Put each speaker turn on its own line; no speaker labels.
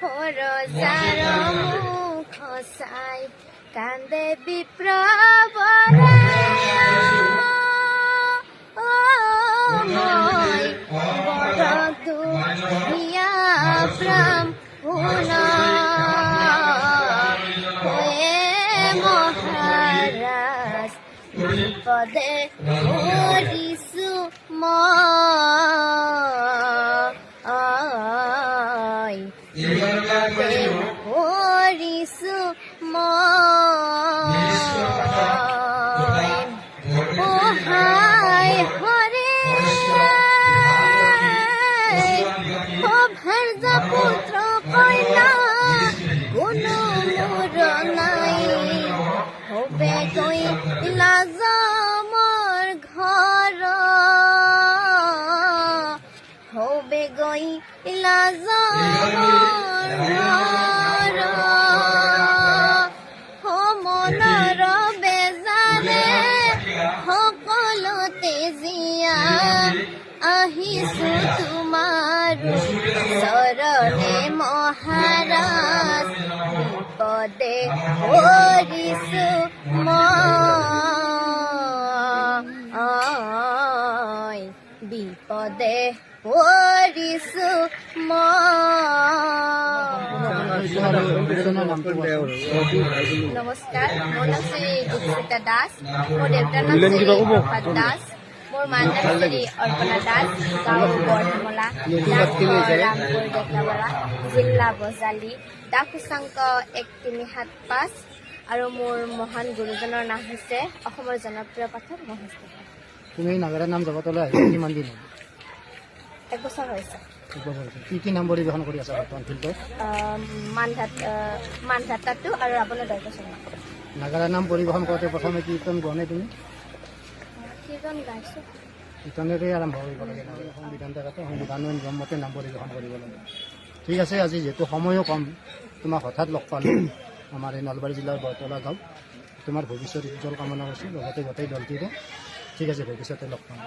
ভৰসাৰ মুখ চাই কান্দে বিপ্ৰবৰা মই বৰ দুখীয়া ব্ৰাহ্মণ মহাৰাজ বিপদে পৰিছো মই বিপদে পৰিছো মই সহায় হৰে ভাৰ্যা পুত্ৰ কন্যা কোনো মোৰ নাই হবে গৈ লাজ মোৰ ঘৰ হবে গৈ লাজ মনৰ বেজাৰে সকলোতে জীয়া আহিছো তোমাৰ চৰণে মহাৰাজ বিপদে পৰিছো মই বিপদে পৰিছো নমস্কাৰ মোৰ নাম শ্ৰী দীক্ষিতা দাস মোৰ দেউতাৰ নাম শ্ৰী প্ৰভাত দাস মোৰ মাৰ নাম শ্ৰী অৰ্পণা দাস গাঁও বৰধমলা ৰামপুৰ ডেকাপাৰা জিলা বজালী ডাক সূচাংক 1375 আৰু মোৰ মহান গুৰুজনৰ নাম হৈছে অসমৰ জনপ্ৰিয় পাঠক মহেশ ডেকা।
তুমি নাগাৰা নাম জগতলৈ আহিছা কিমান দিন হ'ল?
1 বছৰ হৈছে।
কি নাম পৰিৱেশন কৰি আছা বৰ্তমান ফিল্ডত?
মানধাতাটো আৰু আপোনাৰ 10 বছৰ
নাগাৰা নাম পৰিৱেশন কৰোঁতে প্ৰথমে কীৰ্তন গোৱা নাই তুমি?
কীৰ্তন গাইছোঁ।
কীৰ্তনেৰে আৰম্ভ কৰিব লাগে। সংবিধান থাকোঁতে সংবিধানৰ নিয়ম মতে নাম পৰিৱেশন কৰিব লাগে। ঠিক আছে, আজি যিহেতু সময়ো কম, তোমাক হঠাৎ লগ পালোঁ আমাৰ এই নলবাৰী জিলাৰ বৰতলা গাঁও। তোমাৰ ভৱিষ্যত উজ্জ্বল কামনা কৰিছোঁ লগতে গোটেই দলটিৰে। ঠিক আছে, ভৱিষ্যতে লগ পাম।